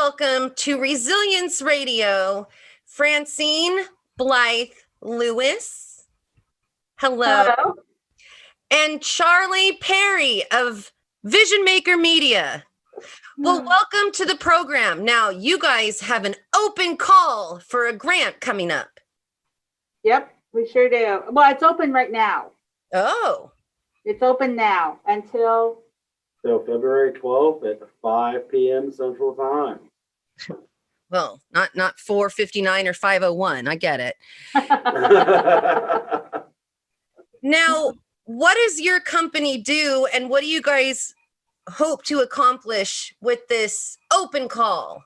welcome to Resilience Radio, Francene, Blythe-Lewis. Hello. Hello. And Charlie Perry of Vision Maker Media. Well, welcome to the program. Now, you guys have an open call for a grant coming up. Yep, we sure do. Well, it's open right now. Oh. It's open now until February 12th at 5 p.m. Central Time. Well, not 4:59 or 5:01. I get it. Now, what does your company do, and what do you guys hope to accomplish with this open call?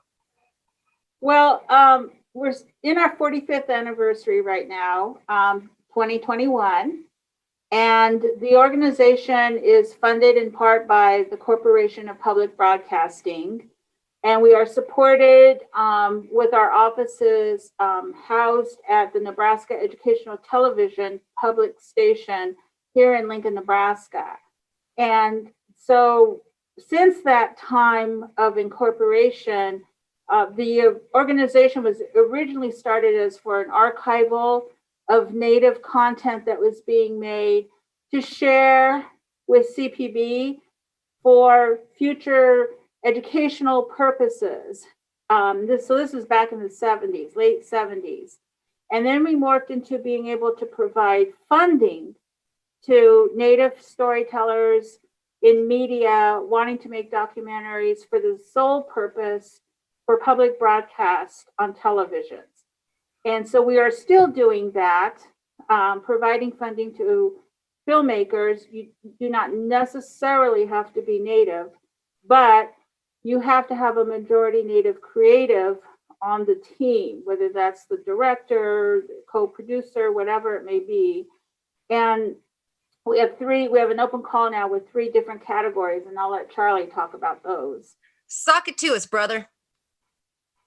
Well, we're in our 45th anniversary right now, 2021. And the organization is funded in part by the Corporation of Public Broadcasting. And we are supported with our offices housed at the Nebraska Educational Television public station here in Lincoln, Nebraska. And so since that time of incorporation, the organization was originally started as for an archival of Native content that was being made to share with CPB for future educational purposes. This is back in the 70s, late 70s. And then we morphed into being able to provide funding to Native storytellers in media wanting to make documentaries for the sole purpose for public broadcast on televisions. And so we are still doing that, providing funding to filmmakers. You do not necessarily have to be Native, but you have to have a majority Native creative on the team, whether that's the director, the co-producer, whatever it may be. And we have an open call now with 3 different categories, and I'll let Charlie talk about those. Sock it to us, brother.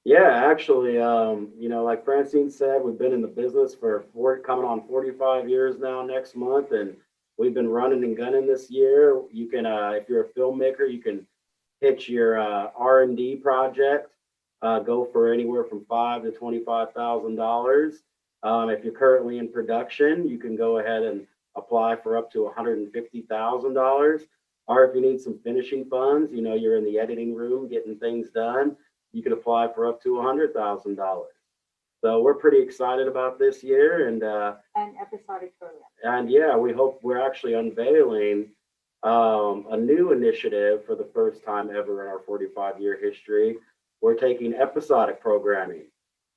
Yeah, actually, like Francene said, we've been in the business for coming on 45 years now next month, and we've been running and gunning this year. You can, if you're a filmmaker, you can pitch your R&D project, go for anywhere from $5,000 to $25,000. If you're currently in production, you can go ahead and apply for up to $150,000. Or if you need some finishing funds, you're in the editing room getting things done, you can apply for up to $100,000. So we're pretty excited about this year, and episodic program. And yeah, we hope we're actually unveiling a new initiative for the first time ever in our 45-year history. We're taking episodic programming.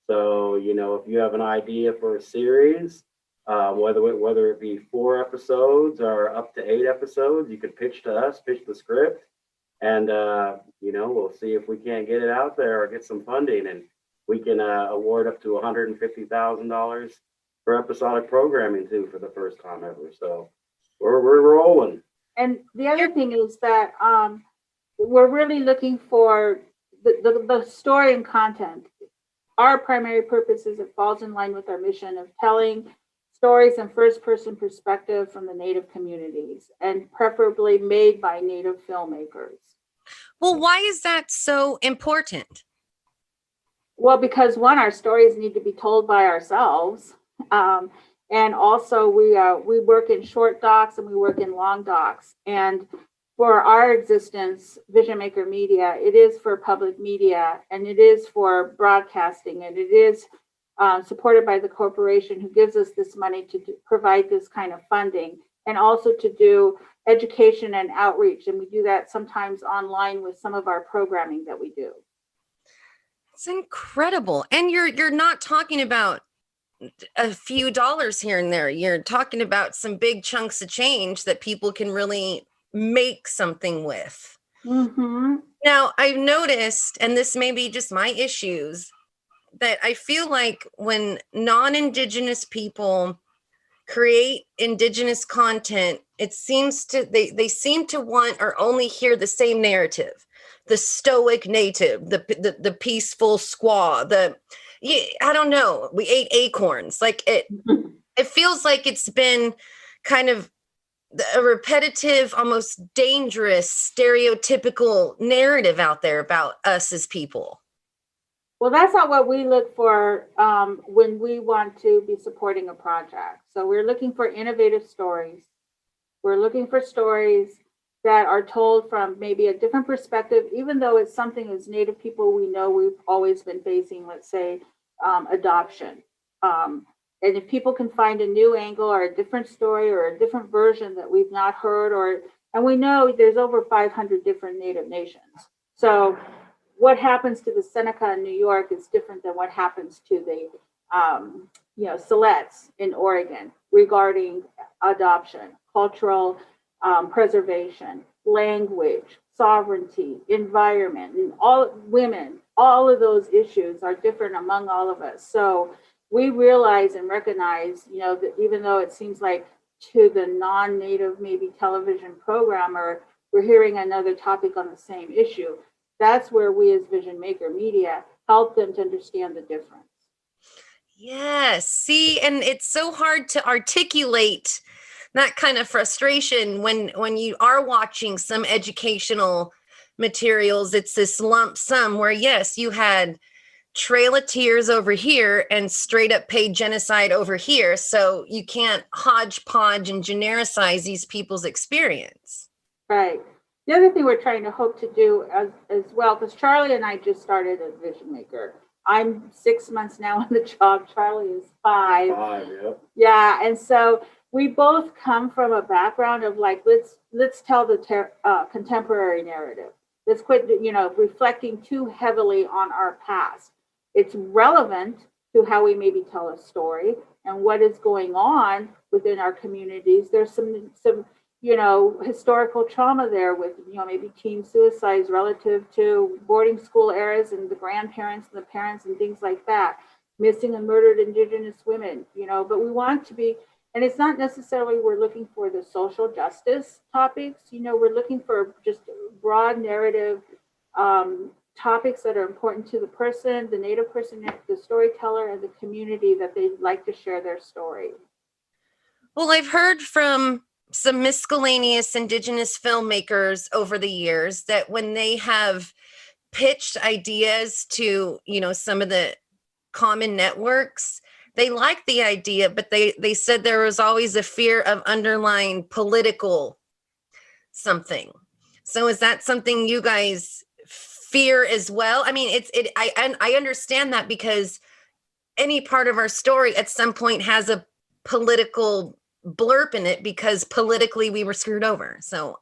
So, if you have an idea for a series, whether it be 4 episodes or up to 8 episodes, you can pitch to us, pitch the script, and we'll see if we can't get it out there or get some funding, and we can award up to $150,000 for episodic programming too for the first time ever. So we're rolling. And the other thing is that we're really looking for the story and content. Our primary purpose is it falls in line with our mission of telling stories in first-person perspective from the Native communities, and preferably made by Native filmmakers. Well, why is that so important? Well, because one, our stories need to be told by ourselves. And also we work in short docs and we work in long docs. And for our existence, Vision Maker Media, it is for public media, and it is for broadcasting, and it is supported by the corporation who gives us this money to provide this kind of funding, and also to do education and outreach. And we do that sometimes online with some of our programming that we do. It's incredible. And you're not talking about a few dollars here and there. You're talking about some big chunks of change that people can really make something with. Mm-hmm. Now, I've noticed, and this may be just my issues, that I feel like when non-Indigenous people create Indigenous content, it seems to they seem to want or only hear the same narrative: the stoic Native, the peaceful squaw, I don't know, we ate acorns. Like it feels like it's been kind of a repetitive, almost dangerous, stereotypical narrative out there about us as people. Well, that's not what we look for when we want to be supporting a project. So we're looking for innovative stories. We're looking for stories that are told from maybe a different perspective, even though it's something as Native people we know we've always been facing, let's say, adoption. And if people can find a new angle or a different story or a different version that we've not heard, and we know there's over 500 different Native nations. So what happens to the Seneca in New York is different than what happens to the Silex in Oregon regarding adoption, cultural preservation, language, sovereignty, environment, and all women. All of those issues are different among all of us. So we realize and recognize, that even though it seems like to the non-Native maybe television programmer, we're hearing another topic on the same issue. That's where we as Vision Maker Media help them to understand the difference. Yes. See, and it's so hard to articulate that kind of frustration when you are watching some educational materials. It's this lump sum where, yes, you had Trail of Tears over here and straight up paid genocide over here. So you can't hodgepodge and genericize these people's experience. Right. The other thing we're trying to hope to do as well, because Charlie and I just started as Vision Maker. I'm 6 months now on the job. Charlie is 5. 5, yep. Yeah, and so we both come from a background of like, let's tell the contemporary narrative. Let's quit, reflecting too heavily on our past. It's relevant to how we maybe tell a story and what is going on within our communities. There's some historical trauma there with, maybe teen suicides relative to boarding school eras and the grandparents and the parents and things like that, missing and murdered Indigenous women, but we want to be, and it's not necessarily we're looking for the social justice topics, we're looking for just broad narrative topics that are important to the person, the Native person, the storyteller, and the community that they'd like to share their story. Well, I've heard from some miscellaneous Indigenous filmmakers over the years that when they have pitched ideas to, some of the common networks, they liked the idea, but they said there was always a fear of underlying political something. So is that something you guys fear as well? I mean, I understand that because any part of our story at some point has a political blurb in it because politically we were screwed over. So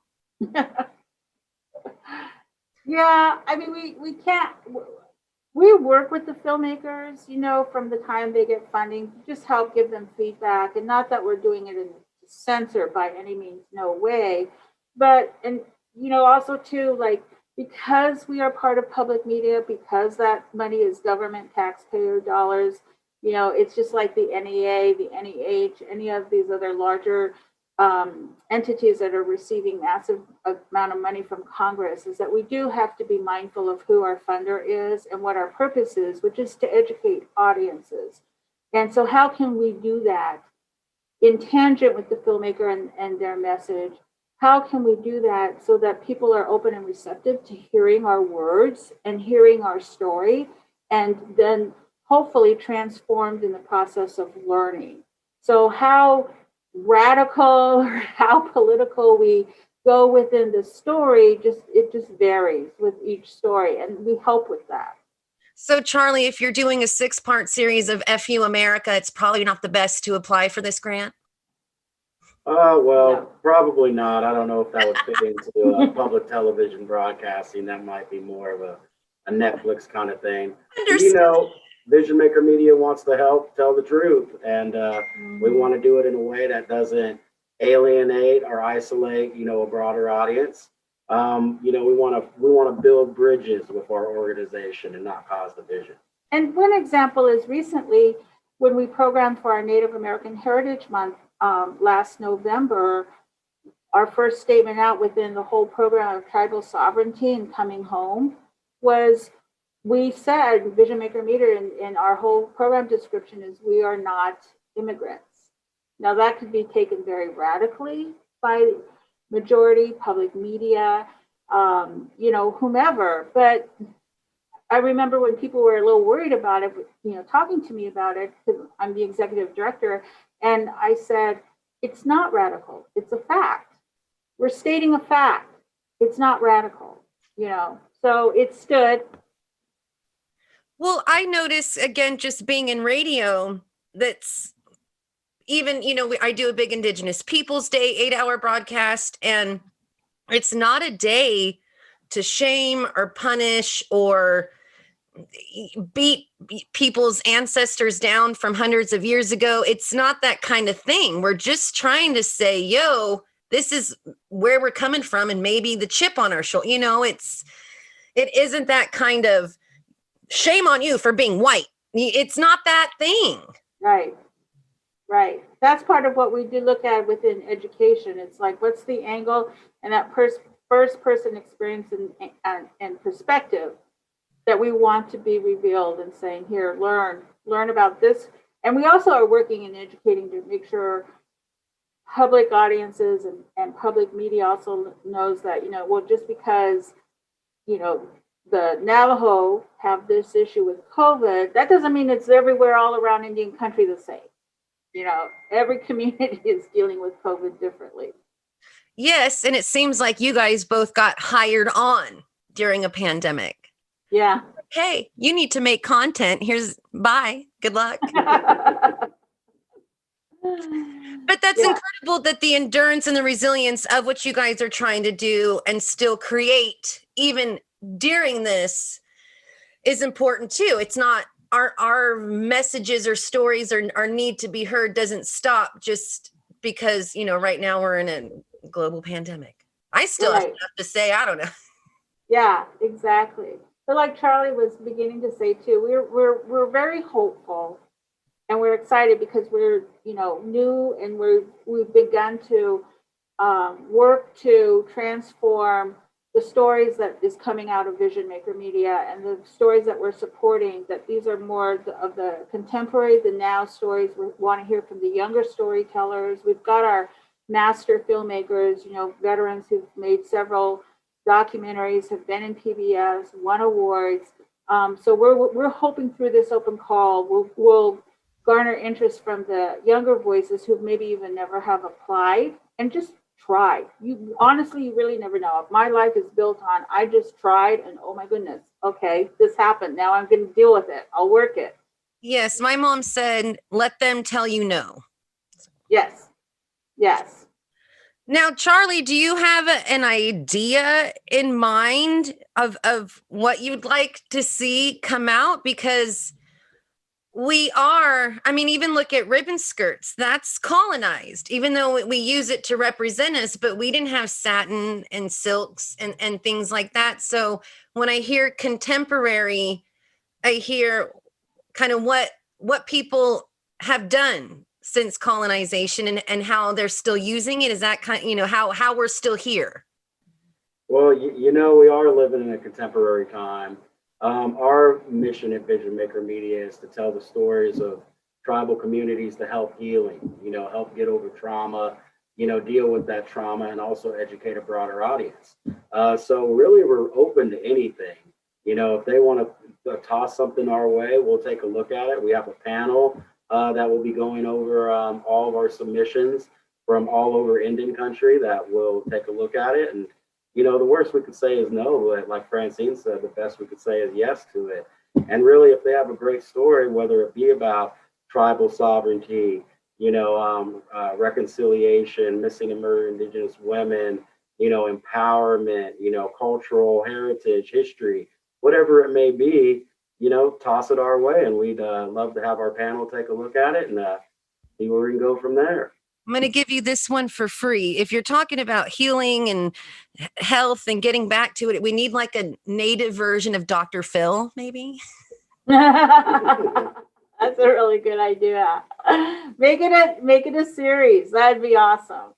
yeah, I mean, we can't, we work with the filmmakers, from the time they get funding, just help give them feedback, and not that we're doing it in censor by any means, no way, but, and, also too, like, because we are part of public media, because that money is government taxpayer dollars, it's just like the NEA, the NEH, any of these other larger entities that are receiving massive amount of money from Congress, is that we do have to be mindful of who our funder is and what our purpose is, which is to educate audiences. And so how can we do that in tangent with the filmmaker and their message? How can we do that so that people are open and receptive to hearing our words and hearing our story, and then hopefully transformed in the process of learning? So how radical or how political we go within the story, it just varies with each story, and we help with that. So Charlie, if you're doing a 6-part series of FU America, it's probably not the best to apply for this grant? No. Probably not. I don't know if that would fit into public television broadcasting. That might be more of a Netflix kind of thing. Vision Maker Media wants to help tell the truth, and we want to do it in a way that doesn't alienate or isolate, a broader audience. We want to build bridges with our organization and not cause division. And one example is recently when we programmed for our Native American Heritage Month last November, our first statement out within the whole program of tribal sovereignty and coming home was, we said, Vision Maker Media in our whole program description is, we are not immigrants. Now that could be taken very radically by majority, public media, whomever, but I remember when people were a little worried about it, talking to me about it, because I'm the executive director, and I said, it's not radical, it's a fact. We're stating a fact. It's not radical, so it stood. Well, I notice, again, just being in radio, that's even, I do a big Indigenous Peoples Day 8-hour broadcast, and it's not a day to shame or punish or beat people's ancestors down from hundreds of years ago. It's not that kind of thing. We're just trying to say, yo, this is where we're coming from, and maybe the chip on our shoulder. It isn't that kind of shame on you for being white. It's not that thing. Right. That's part of what we do look at within education. It's like, what's the angle and that first person experience and perspective that we want to be revealed, and saying, here, learn about this. And we also are working and educating to make sure public audiences and public media also knows that, just because, the Navajo have this issue with COVID, that doesn't mean it's everywhere all around Indian country the same. Every community is dealing with COVID differently. Yes, and it seems like you guys both got hired on during a pandemic. Yeah. Hey, you need to make content. Bye. Good luck. But that's incredible, that the endurance and the resilience of what you guys are trying to do and still create, even during this, is important too. It's not our messages or stories or our need to be heard doesn't stop just because, right now we're in a global pandemic. I still have stuff to say. I don't know. Yeah, exactly. But like Charlie was beginning to say too, we're very hopeful, and we're excited because we're new, and we've begun to work to transform the stories that is coming out of Vision Maker Media, and the stories that we're supporting, that these are more of the contemporary, the now stories. We want to hear from the younger storytellers. We've got our master filmmakers, veterans who've made several documentaries, have been in PBS, won awards. So we're hoping through this open call, we'll garner interest from the younger voices who maybe even never have applied, and just try. You really never know. If my life is built on, I just tried, and oh my goodness, okay, this happened. Now I'm going to deal with it. I'll work it. Yes, my mom said, let them tell you no. Yes. Now, Charlie, do you have an idea in mind of what you'd like to see come out? Because even look at ribbon skirts, that's colonized, even though we use it to represent us, but we didn't have satin and silks and things like that. So when I hear contemporary, I hear kind of what people have done since colonization and how they're still using it. Is that kind of, how we're still here? Well, we are living in a contemporary time. Our mission at Vision Maker Media is to tell the stories of tribal communities to help healing, help get over trauma, deal with that trauma, and also educate a broader audience. So really, we're open to anything. If they want to toss something our way, we'll take a look at it. We have a panel that will be going over all of our submissions from all over Indian country that will take a look at it. And the worst we could say is no, but like Francene said, the best we could say is yes to it. And really, if they have a great story, whether it be about tribal sovereignty, reconciliation, missing and murdered Indigenous women, empowerment, cultural heritage, history, whatever it may be, toss it our way. And we'd love to have our panel take a look at it and see where we can go from there. I'm going to give you this one for free. If you're talking about healing and health and getting back to it, we need like a native version of Dr. Phil, maybe. That's a really good idea. Make it a series. That'd be awesome.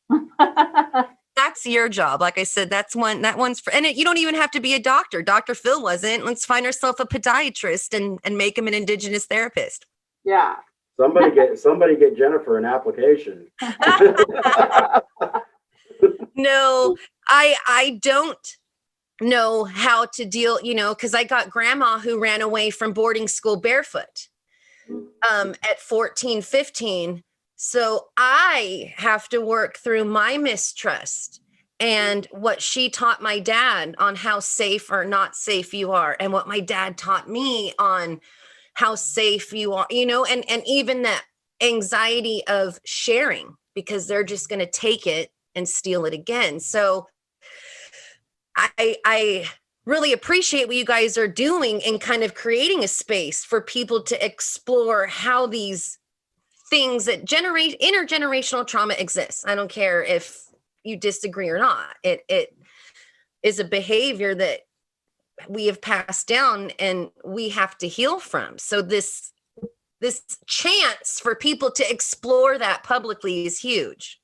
That's your job. Like I said, that one's for, and you don't even have to be a doctor. Dr. Phil wasn't. Let's find ourselves a podiatrist and make him an Indigenous therapist. Yeah. Somebody get Jennifer an application. No, I don't know how to deal, because I got grandma who ran away from boarding school barefoot at 14, 15. So I have to work through my mistrust and what she taught my dad on how safe or not safe you are, and what my dad taught me on how safe you are, and even that anxiety of sharing, because they're just going to take it and steal it again. So I really appreciate what you guys are doing and kind of creating a space for people to explore how these things that generate intergenerational trauma exists. I don't care if you disagree or not. It is a behavior that we have passed down and we have to heal from. So this chance for people to explore that publicly is huge.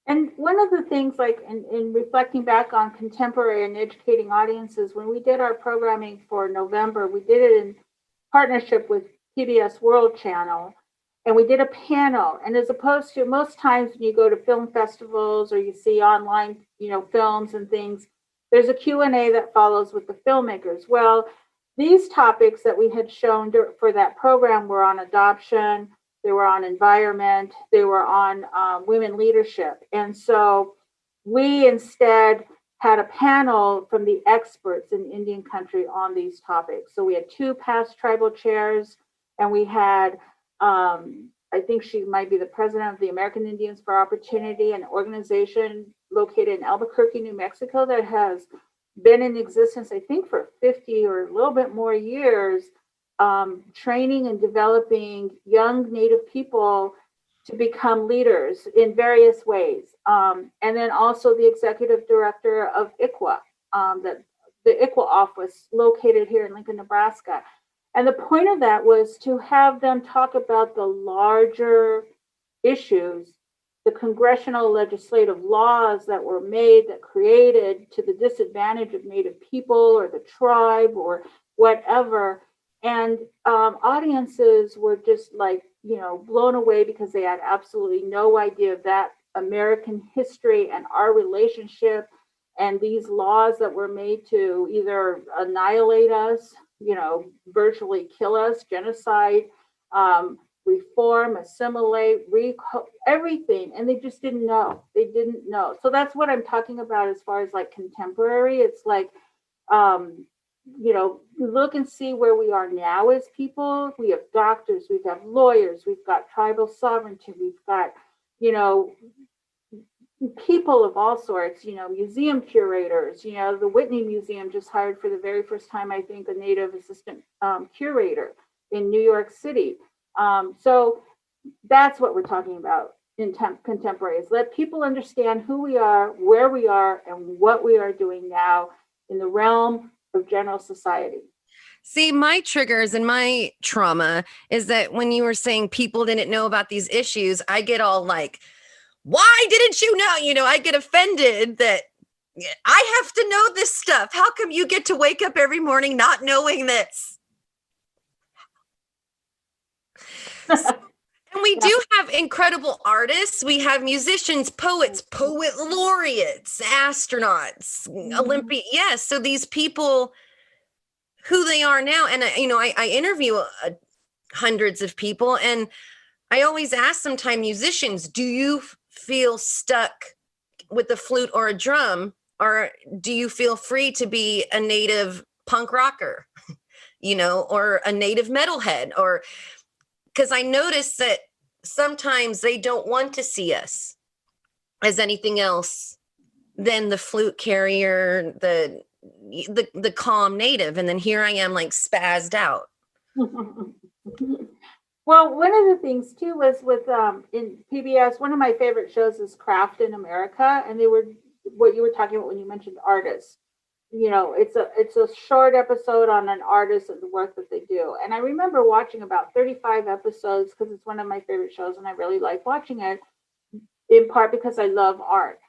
And one of the things, like in reflecting back on contemporary and educating audiences, when we did our programming for November, we did it in partnership with PBS World Channel, and we did a panel. And as opposed to most times when you go to film festivals or you see online, films and things, there's a Q&A that follows with the filmmakers. Well, these topics that we had shown for that program were on adoption, they were on environment, they were on women leadership. And so we instead had a panel from the experts in Indian country on these topics. So we had 2 past tribal chairs, and we had, I think she might be the president of the American Indians for Opportunity, an organization located in Albuquerque, New Mexico, that has been in existence, I think, for 50 or a little bit more years, training and developing young Native people to become leaders in various ways. And then also the executive director of ICWA, the ICWA office located here in Lincoln, Nebraska. And the point of that was to have them talk about the larger issues, the congressional legislative laws that were made that created to the disadvantage of Native people or the tribe or whatever. And audiences were just like, blown away, because they had absolutely no idea of that American history and our relationship and these laws that were made to either annihilate us, virtually kill us, genocide, reform, assimilate, everything. And they just didn't know. They didn't know. So that's what I'm talking about as far as like contemporary. It's like, look and see where we are now as people. We have doctors, we have lawyers, we've got tribal sovereignty, we've got, people of all sorts, museum curators, the Whitney Museum just hired for the very first time, I think, a Native assistant curator in New York City. So that's what we're talking about in contemporaries. Let people understand who we are, where we are, and what we are doing now in the realm of general society. See, my triggers and my trauma is that when you were saying people didn't know about these issues, I get all like, why didn't you know? I get offended that I have to know this stuff. How come you get to wake up every morning not knowing this? And we do have incredible artists. We have musicians, poets, poet laureates, astronauts, Olympian. Yes. So these people, who they are now. And, I interview hundreds of people, and I always ask sometimes musicians, do you feel stuck with a flute or a drum? Or do you feel free to be a Native punk rocker, or a Native metalhead? Or because I notice that sometimes they don't want to see us as anything else than the flute carrier, the calm Native. And then here I am like spazzed out. Well, one of the things too was with in PBS, one of my favorite shows is Craft in America, and they were what you were talking about when you mentioned artists. It's a short episode on an artist and the work that they do. And I remember watching about 35 episodes because it's one of my favorite shows, and I really like watching it, in part because I love art.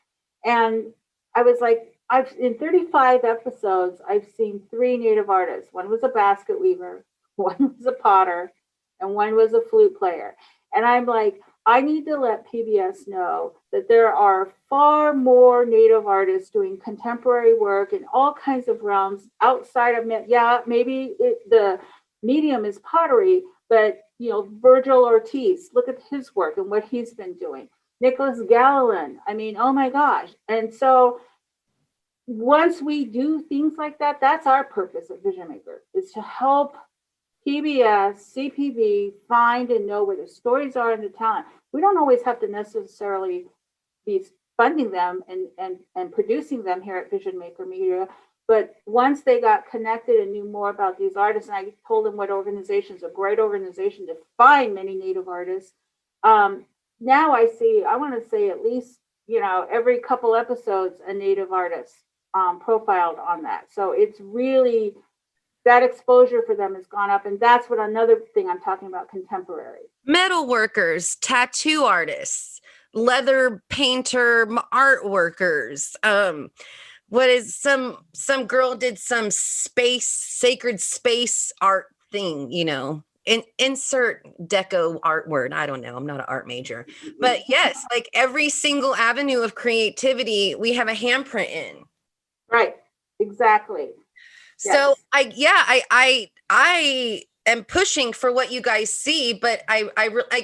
And I was like, in 35 episodes, I've seen 3 Native artists. One was a basket weaver, one was a potter, and one was a flute player. And I'm like, I need to let PBS know that there are far more Native artists doing contemporary work in all kinds of realms outside of, maybe the medium is pottery, but Virgil Ortiz, look at his work and what he's been doing. Nicholas Gallilan, I mean, oh my gosh. And so once we do things like that, that's our purpose at Vision Maker, is to help PBS, CPB find and know where the stories are in the talent. We don't always have to necessarily be funding them and producing them here at Vision Maker Media. But once they got connected and knew more about these artists, and I told them what organization's a great organization to find many Native artists. Now I want to say at least, every couple episodes, a Native artist profiled on that. So it's really, that exposure for them has gone up. And that's what another thing I'm talking about, contemporary. Metal workers, tattoo artists, leather painter, art workers. What is some girl did some sacred space art thing, insert deco art word. I don't know. I'm not an art major, but yes, like every single avenue of creativity, we have a handprint in. Right. Exactly. So yes. I am pushing for what you guys see, but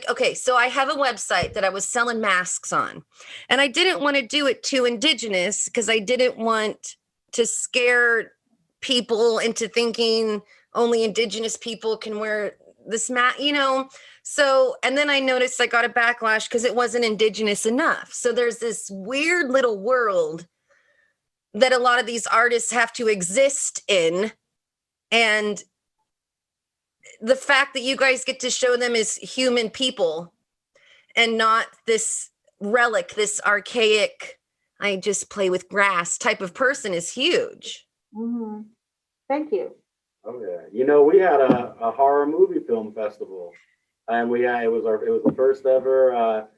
okay, so I have a website that I was selling masks on, and I didn't want to do it too indigenous because I didn't want to scare people into thinking only indigenous people can wear this mask, So, and then I noticed I got a backlash because it wasn't indigenous enough. So there's this weird little world that a lot of these artists have to exist in. And the fact that you guys get to show them as human people and not this relic, this archaic, I just play with grass type of person is huge. Mm-hmm. Thank you. Oh yeah. We had a horror movie film festival, and it was the first ever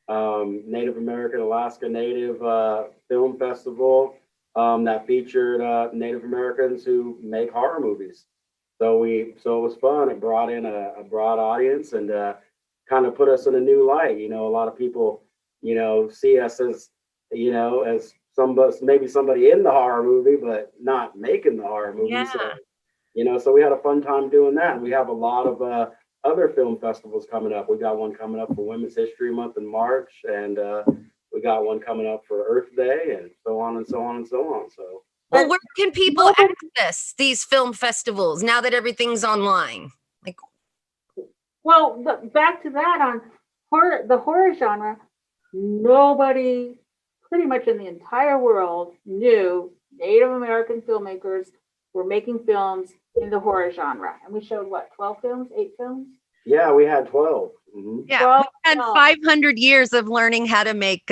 Native American Alaska Native film festival that featured Native Americans who make horror movies. So it was fun. It brought in a broad audience and kind of put us in a new light. A lot of people, see us as, as maybe somebody in the horror movie, but not making the horror movie. Yeah. So we had a fun time doing that. We have a lot of other film festivals coming up. We got one coming up for Women's History Month in March, and we got one coming up for Earth Day, and so on and so on and so on. So, well, where can people access these film festivals now that everything's online? Well, back to that on the horror genre, nobody pretty much in the entire world knew Native American filmmakers were making films in the horror genre. And we showed 12 films, 8 films? Yeah, we had 12. Mm-hmm. Yeah, 12 we had films. 500 years of learning how to make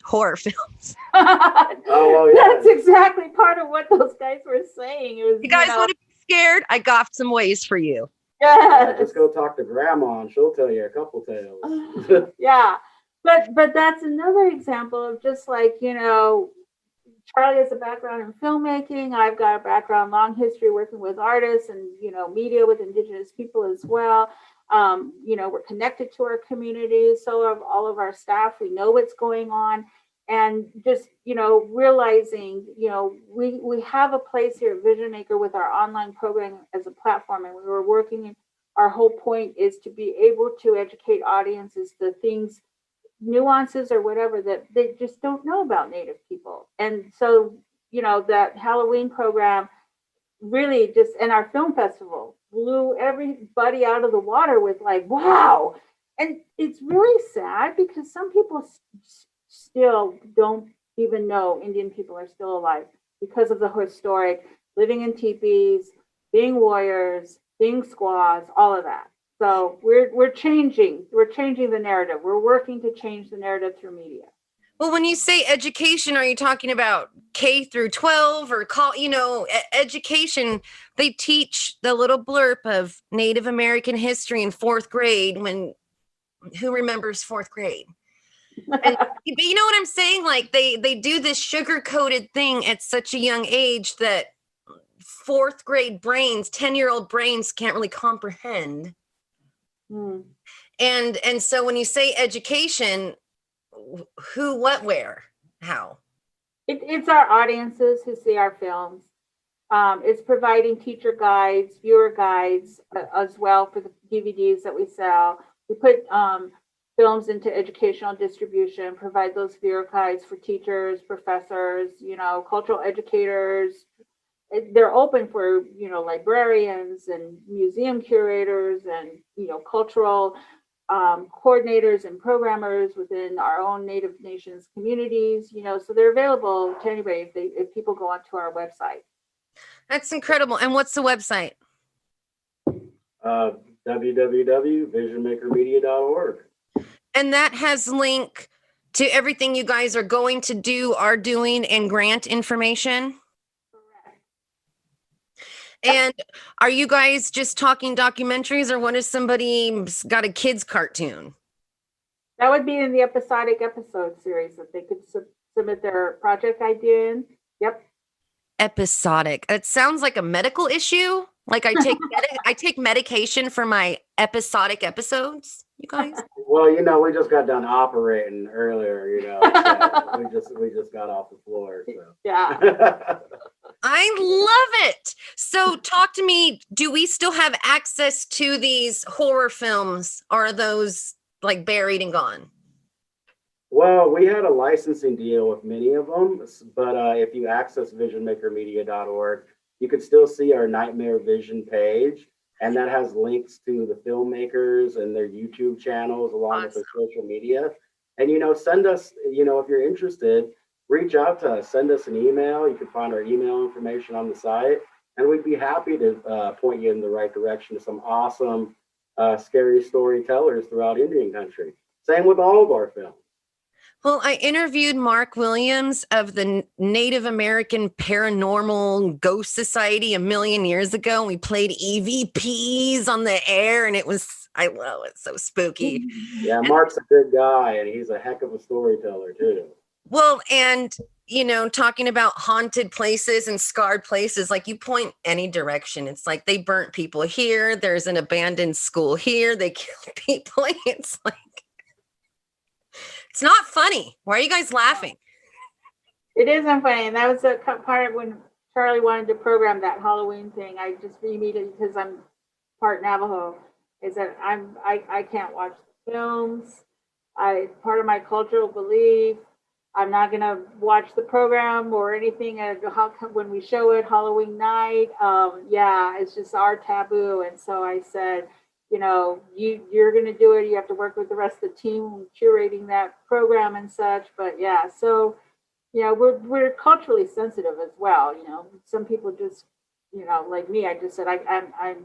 horror films. Oh, well, yeah. That's exactly part of what those guys were saying. It was, You guys want to be scared? I got some ways for you. Yes. Just go talk to Grandma, and she'll tell you a couple tales. Yeah. But that's another example of just like, Charlie has a background in filmmaking. I've got a background, long history working with artists and, media with Indigenous people as well. We're connected to our communities. So are all of our staff. We know what's going on. And just, realizing, we have a place here at Vision Maker with our online program as a platform. And we were working, our whole point is to be able to educate audiences to things, nuances or whatever that they just don't know about Native people. And so, that Halloween program really just, and our film festival blew everybody out of the water with like, wow. And it's really sad because some people still don't even know Indian people are still alive because of the historic living in teepees, being warriors, being squaws, all of that. So we're changing the narrative. We're working to change the narrative through media. Well, when you say education, are you talking about K through 12 or education? They teach the little blurb of Native American history in 4th grade who remembers 4th grade? And, but you know what I'm saying? Like they do this sugar-coated thing at such a young age that 4th grade brains, 10-year-old brains can't really comprehend. And so when you say education, who, what, where, how? It's our audiences who see our films. It's providing teacher guides, viewer guides as well for the DVDs that we sell. We put films into educational distribution, provide those viewer guides for teachers, professors, cultural educators. They're open for, librarians and museum curators and, cultural coordinators and programmers within our own Native Nations communities, so they're available to anybody if people go onto our website. That's incredible. And what's the website? www.visionmakermedia.org. And that has link to everything you guys are going to do, are doing, and grant information. Correct. And are you guys just talking documentaries, or what if somebody's got a kids cartoon? That would be in the episodic episode series that they could submit their project idea in. Yep. Episodic. It sounds like a medical issue. Like I take medication for my episodic episodes, you guys. Well, we just got done operating earlier, so we just got off the floor. So. Yeah. I love it. So talk to me. Do we still have access to these horror films? Or are those like buried and gone? Well, we had a licensing deal with many of them, but if you access visionmakermedia.org, you can still see our Nightmare Vision page, and that has links to the filmmakers and their YouTube channels along with their social media. And, send us, if you're interested, reach out to us, send us an email. You can find our email information on the site, and we'd be happy to point you in the right direction to some awesome, scary storytellers throughout Indian country. Same with all of our films. Well, I interviewed Mark Williams of the Native American Paranormal Ghost Society a million years ago. And we played EVPs on the air, and I love it. So spooky. Yeah, Mark's a good guy, and he's a heck of a storyteller too. Well, and talking about haunted places and scarred places, like you point any direction. It's like they burnt people here. There's an abandoned school here. They killed people. It's like, it's not funny. Why are you guys laughing? It isn't funny. And that was a part of when Charlie wanted to program that Halloween thing. I just immediately, because I'm part Navajo, is that I can't watch films. Part of my cultural belief. I'm not going to watch the program or anything when we show it Halloween night. It's just our taboo. And so I said, you're going to do it. You have to work with the rest of the team curating that program and such. But yeah, so, we're culturally sensitive as well. Some people just, like me, I just said, I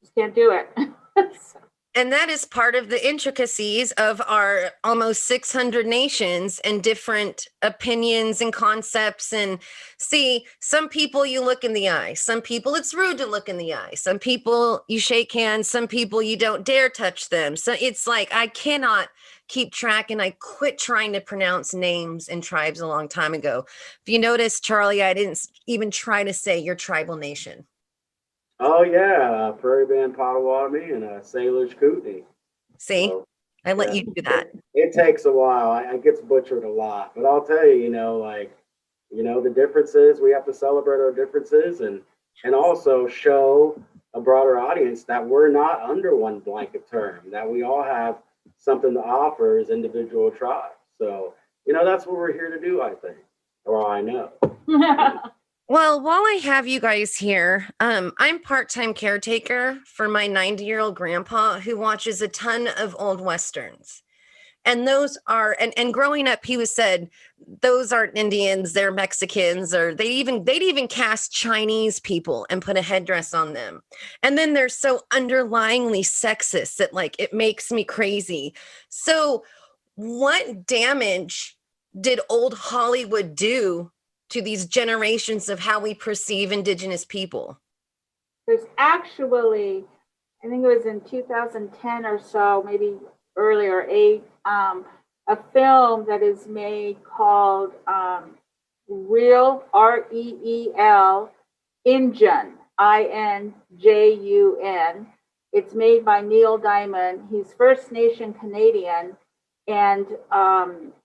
just can't do it. So. And that is part of the intricacies of our almost 600 nations and different opinions and concepts. And see, some people you look in the eye. Some people it's rude to look in the eye. Some people you shake hands. Some people you don't dare touch them. So it's like I cannot keep track, and I quit trying to pronounce names and tribes a long time ago. If you notice, Charlie, I didn't even try to say your tribal nation. Oh yeah, Prairie Band Potawatomi and Sailors Kootenai. See, so, I let you do that. It takes a while. It gets butchered a lot, but I'll tell you, the differences. We have to celebrate our differences and also show a broader audience that we're not under one blanket term. That we all have something to offer as individual tribes. So that's what we're here to do. I think, or I know. Well, while I have you guys here, I'm part-time caretaker for my 90-year-old grandpa who watches a ton of old Westerns. And those are, and growing up, he was said, those aren't Indians, they're Mexicans, or they'd even cast Chinese people and put a headdress on them. And then they're so underlyingly sexist that it makes me crazy. So what damage did old Hollywood do to these generations of how we perceive Indigenous people? There's actually, I think it was in 2010 or so, maybe earlier, a film that is made called Real, REEL, Injun, INJUN, It's made by Neil Diamond. He's First Nation Canadian. And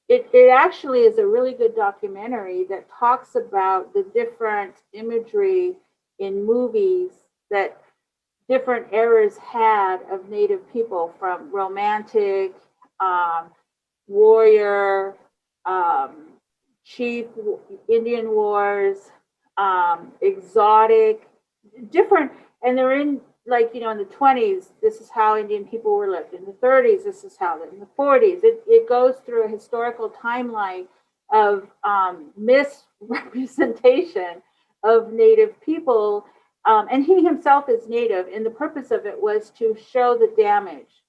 it actually is a really good documentary that talks about the different imagery in movies that different eras had of Native people, from romantic, warrior, chief, Indian wars, exotic, different, and they're in, like, in the 20s, this is how Indian people were lived. In the 30s, this is how, in the 40s, it goes through a historical timeline of misrepresentation of Native people. And he himself is Native, and the purpose of it was to show the damage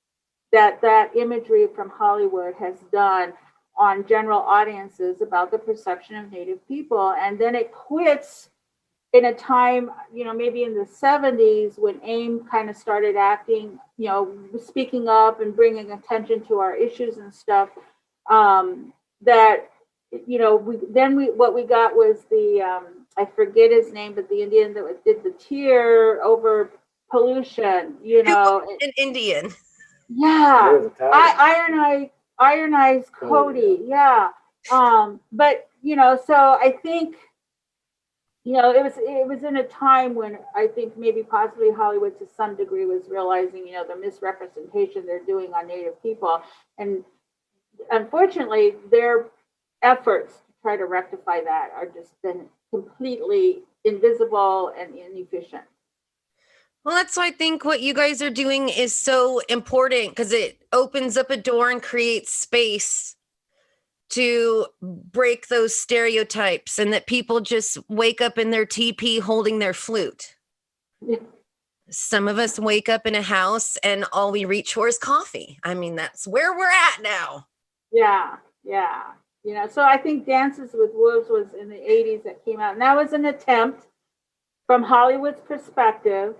that imagery from Hollywood has done on general audiences about the perception of Native people. And then it quits in a time, maybe in the 70s, when AIM kind of started acting, speaking up and bringing attention to our issues and stuff. What we got was the, I forget his name, but the Indian that did the tear over pollution, An Indian. Yeah, Iron Eyes Cody. Yeah. But so I think, it was in a time when I think maybe possibly Hollywood to some degree was realizing, the misrepresentation they're doing on Native people. And unfortunately, their efforts to try to rectify that are just been completely invisible and inefficient. Well, that's why I think what you guys are doing is so important, because it opens up a door and creates space to break those stereotypes, and that people just wake up in their teepee holding their flute. Yeah. Some of us wake up in a house and all we reach for is coffee. I mean, that's where we're at now. Yeah. So I think Dances with Wolves was in the 80s that came out, and that was an attempt from Hollywood's perspective.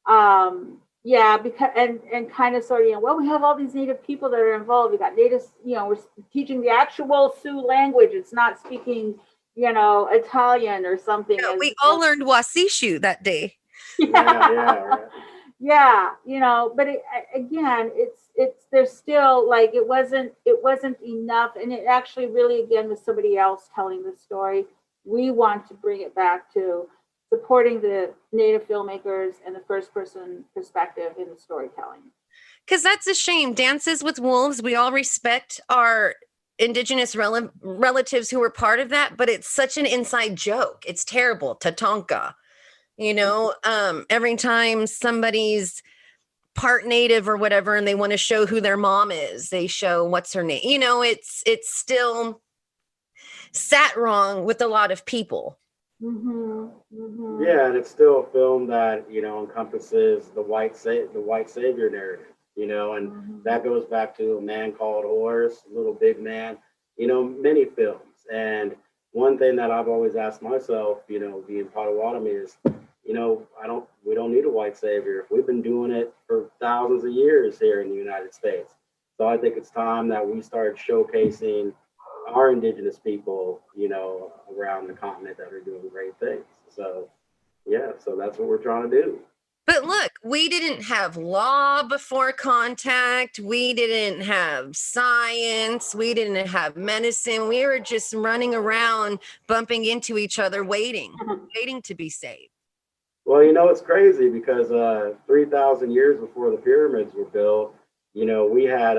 Because and kind of sort of, we have all these Native people that are involved. We got natives, we're teaching the actual Sioux language. It's not speaking, Italian or something. Yeah, we all learned Wasishu that day. Yeah, but again, it's there's still, like, it wasn't enough, and it actually really, again, was somebody else telling the story. We want to bring it back to supporting the Native filmmakers and the first person perspective in the storytelling. Because that's a shame. Dances with Wolves, we all respect our Indigenous relatives who were part of that, but it's such an inside joke. It's terrible. Tatanka. Every time somebody's part Native or whatever, and they want to show who their mom is, they show what's her name. It's still sat wrong with a lot of people. Yeah, and it's still a film that encompasses the white savior narrative, and that goes back to A Man Called Horse, Little Big Man, many films. And one thing that I've always asked myself, being Potawatomi, is, we don't need a white savior. We've been doing it for thousands of years here in the United States. So I think it's time that we start showcasing our Indigenous people, around the continent that are doing great things. So that's what we're trying to do. But look, we didn't have law before contact. We didn't have science. We didn't have medicine. We were just running around, bumping into each other, waiting to be saved. Well, it's crazy because 3,000 years before the pyramids were built, we had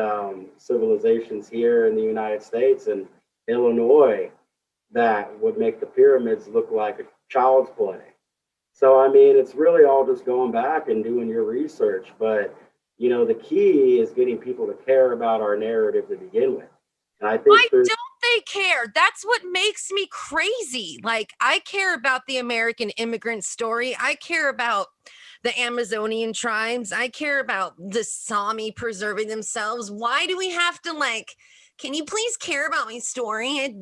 civilizations here in the United States and Illinois that would make the pyramids look like a child's play. So, it's really all just going back and doing your research. But, the key is getting people to care about our narrative to begin with. And I think why don't they care? That's what makes me crazy. Like, I care about the American immigrant story. I care about the Amazonian tribes. I care about the Sami preserving themselves. Why do we have to, can you please care about my story?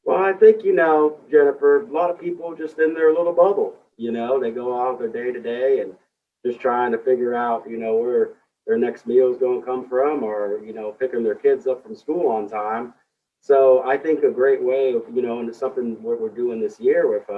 Well, I think, Jennifer, a lot of people just in their little bubble, they go out their day to day and just trying to figure out, where their next meal is going to come from, or, picking their kids up from school on time. So I think a great way of, and it's something what we're doing this year with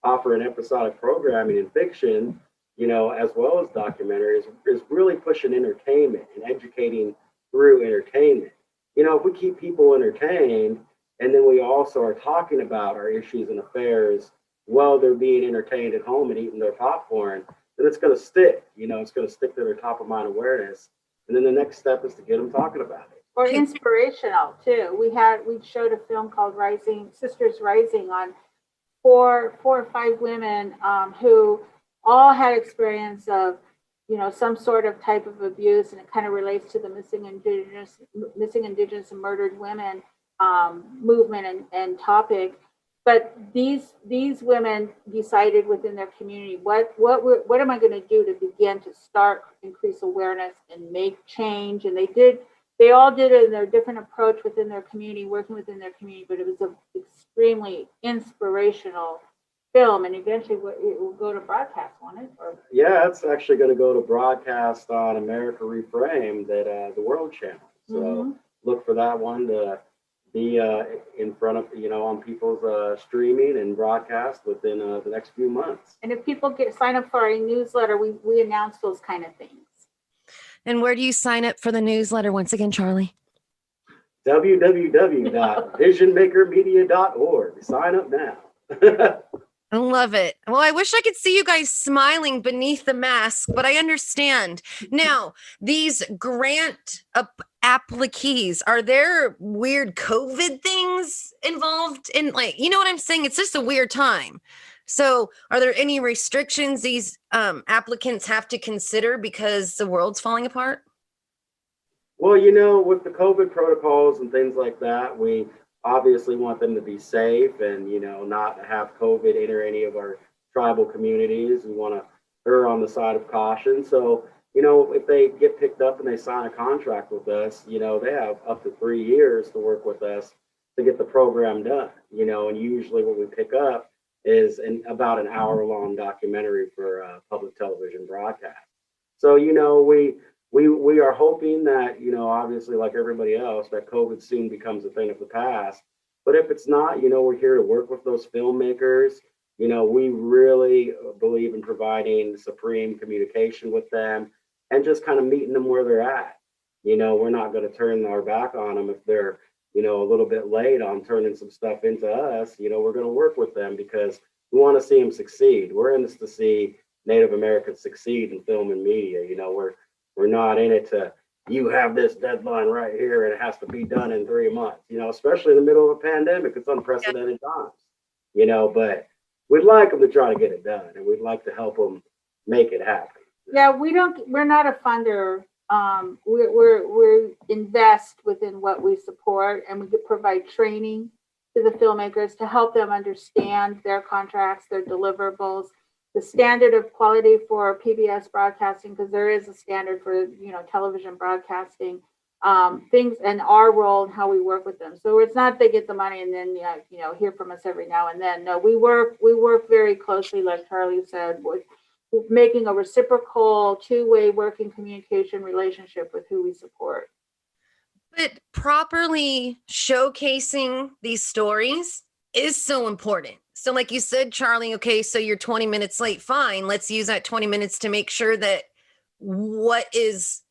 offering episodic programming in fiction, as well as documentary, is really pushing entertainment and educating through entertainment. If we keep people entertained and then we also are talking about our issues and affairs while they're being entertained at home and eating their popcorn, then it's going to stick. It's going to stick to their top of mind awareness. And then the next step is to get them talking about it. Or inspirational too. We showed a film called Sisters Rising on four or five women who all had experience of, some sort of type of abuse, and it kind of relates to the missing indigenous and murdered women movement and topic. But these women decided within their community, what am I going to do to begin to start increase awareness and make change? And they all did it in their different approach within their community, working within their community, but it was an extremely inspirational film, and eventually it will go to broadcast, won't it? Yeah, it's actually going to go to broadcast on America Reframed at the World Channel. So look for that one to be in front of, on people's streaming and broadcast within the next few months. And if people sign up for our newsletter, we announce those kind of things. And where do you sign up for the newsletter once again, Charlie? www.visionmakermedia.org. Sign up now. I love it. Well, I wish I could see you guys smiling beneath the mask, but I understand. Now, these grant appliquees, are there weird COVID things involved in, you know what I'm saying? It's just a weird time. So are there any restrictions these applicants have to consider because the world's falling apart? Well, with the COVID protocols and things like that, we obviously want them to be safe and, not have COVID enter any of our tribal communities. We want to err on the side of caution. So, if they get picked up and they sign a contract with us, they have up to 3 years to work with us to get the program done, and usually what we pick up is about an hour-long documentary for public television broadcast. So, we are hoping that, obviously like everybody else, that COVID soon becomes a thing of the past. But if it's not, we're here to work with those filmmakers. We really believe in providing supreme communication with them and just kind of meeting them where they're at. We're not going to turn our back on them if they're, a little bit late on turning some stuff into us. We're going to work with them because we want to see them succeed. We're in this to see Native Americans succeed in film and media. We're not in it to, you have this deadline right here and it has to be done in 3 months, especially in the middle of a pandemic. It's unprecedented times, but we'd like them to try to get it done and we'd like to help them make it happen. Yeah, we're not a funder. We invest within what we support, and we could provide training to the filmmakers to help them understand their contracts, their deliverables, the standard of quality for PBS broadcasting, because there is a standard for television broadcasting, things, and our role and how we work with them. So it's not they get the money and then hear from us every now and then. No, we work very closely, like Charlie said, with making a reciprocal, two-way working communication relationship with who we support. But properly showcasing these stories is so important. So like you said, Charlie, okay, so you're 20 minutes late, fine. Let's use that 20 minutes to make sure that what is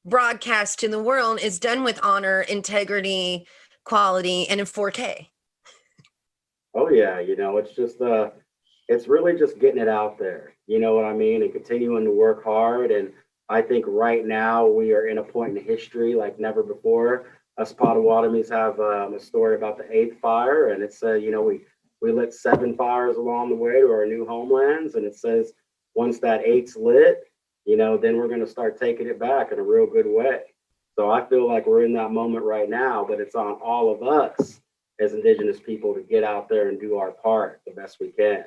broadcast to the world is done with honor, integrity, quality, and in 4K. Oh yeah, it's just it's really just getting it out there, you know what I mean, and continuing to work hard. And I think right now we are in a point in history like never before. Us Potawatomis have a story about the 8th fire, and it said, we lit 7 fires along the way to our new homelands, and it says once that 8's lit, then we're going to start taking it back in a real good way. So I feel like we're in that moment right now, but it's on all of us as Indigenous people to get out there and do our part the best we can.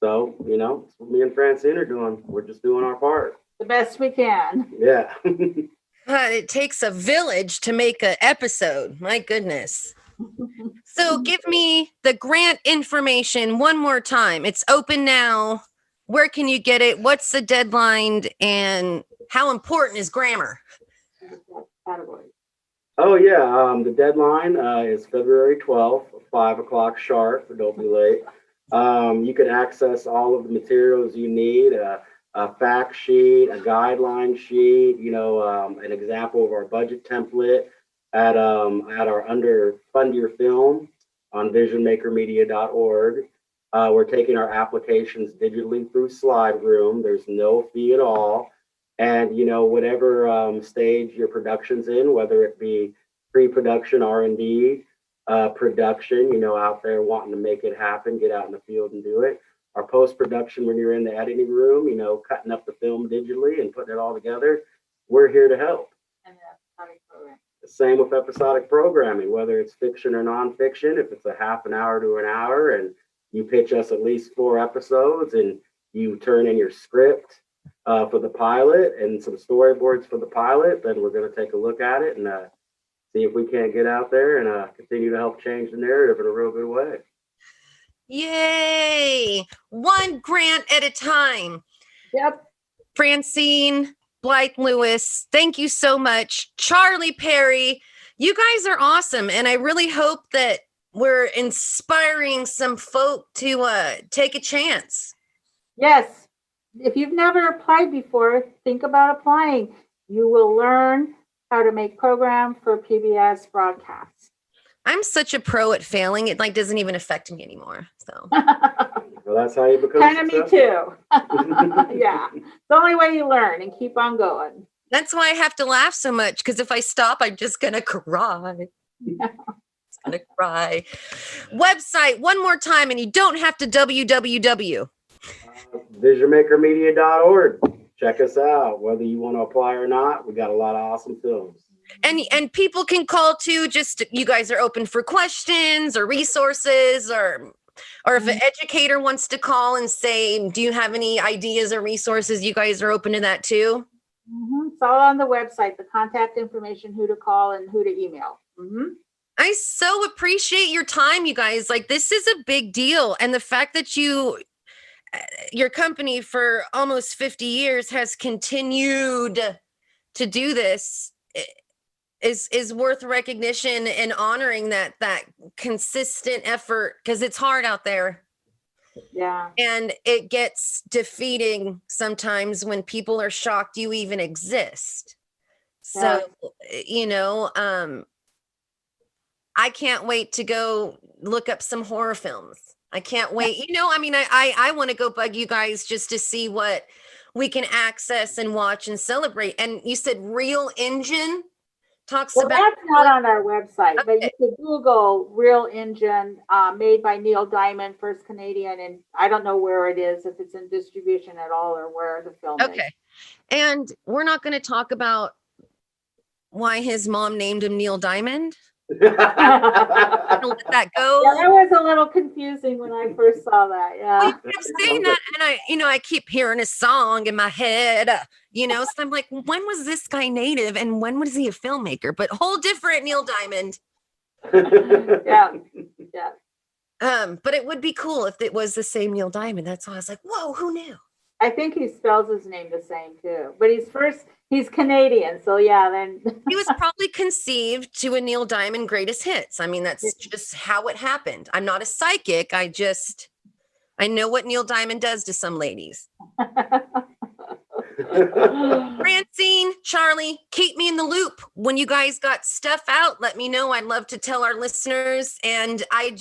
So, it's what me and Francene are doing. We're just doing our part. The best we can. Yeah. It takes a village to make an episode. My goodness. So give me the grant information one more time. It's open now. Where can you get it? What's the deadline? And how important is grammar? Oh, yeah. The deadline is February 12th, 5 o'clock sharp. Don't be late. You can access all of the materials you need a fact sheet, a guideline sheet, an example of our budget template at our under Fund Your Film on visionmakermedia.org. We're taking our applications digitally through Slide Room. There's no fee at all. And, whatever stage your production's in, whether it be pre-production, R&D, production, out there wanting to make it happen, get out in the field and do it. Our post-production, when you're in the editing room, cutting up the film digitally and putting it all together, we're here to help. And the episodic program. The same with episodic programming, whether it's fiction or nonfiction. If it's a half an hour to an hour and you pitch us at least 4 episodes and you turn in your script for the pilot and some storyboards for the pilot, then we're going to take a look at it and see if we can't get out there and continue to help change the narrative in a real good way. Yay! One grant at a time. Yep. Francene, Blythe-Lewis, thank you so much. Charlie Perry, you guys are awesome. And I really hope that we're inspiring some folk to take a chance. Yes. If you've never applied before, think about applying. You will learn how to make program for PBS broadcasts. I'm such a pro at failing. It doesn't even affect me anymore. So Well, that's how you become Kind of me successful. too. Yeah. It's the only way you learn and keep on going. that's why I have to laugh so much, because if I stop, I'm just gonna cry. Yeah. Just gonna cry. Website one more time, and you don't have to www. Visionmakermedia.org. Check us out. Whether you want to apply or not, we got a lot of awesome films. And people can call too. Just you guys are open for questions or resources, or if an educator wants to call and say, do you have any ideas or resources? You guys are open to that too. It's all on the website, the contact information, who to call and who to email. I so appreciate your time, you guys. This is a big deal. And the fact that your company for almost 50 years has continued to do this is worth recognition and honoring that consistent effort, because it's hard out there. Yeah. And it gets defeating sometimes when people are shocked you even exist. So, I can't wait to go look up some horror films. I can't wait. I want to go bug you guys just to see what we can access and watch and celebrate. And you said Real Engine talks about. That's not on our website, but you could Google Real Engine, made by Neil Diamond, first Canadian, and I don't know where it is, if it's in distribution at all or where the film is. Okay. And we're not going to talk about why his mom named him Neil Diamond. Let that go. Yeah, that was a little confusing when I first saw that. Yeah. Well, you kept saying that, and I keep hearing a song in my head. So I'm like, when was this guy native, and when was he a filmmaker? But whole different Neil Diamond. Yeah. But it would be cool if it was the same Neil Diamond. That's why I was like, whoa, who knew? I think he spells his name the same too, but he's Canadian, so yeah. Then he was probably conceived to a Neil Diamond greatest hits. That's just how it happened. I'm not a psychic. I know what Neil Diamond does to some ladies. Francene, Charlie, keep me in the loop. When you guys got stuff out, let me know. I'd love to tell our listeners. And I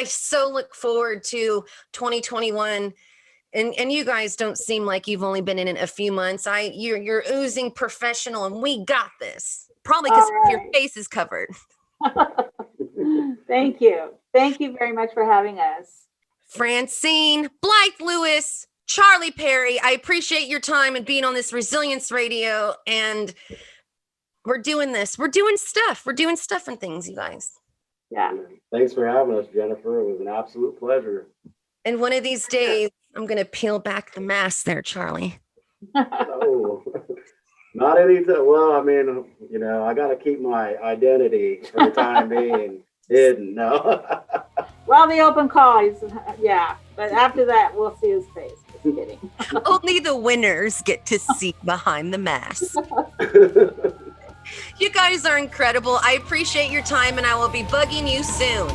so look forward to 2021. And you guys don't seem like you've only been in it a few months. You're oozing professional, and we got this. Probably because your face is covered. Thank you. Thank you very much for having us. Francene, Blythe-Lewis, Charlie Perry, I appreciate your time and being on this Resilience Radio. And we're doing this. We're doing stuff. We're doing stuff and things, you guys. Yeah. Thanks for having us, Jennifer. It was an absolute pleasure. And one of these days, I'm going to peel back the mask there, Charlie. Oh, not anything. Well, I got to keep my identity for the time being hidden. No. Well, the open call is, yeah. But after that, we'll see his face. Just kidding. Only the winners get to see behind the mask. You guys are incredible. I appreciate your time, and I will be bugging you soon.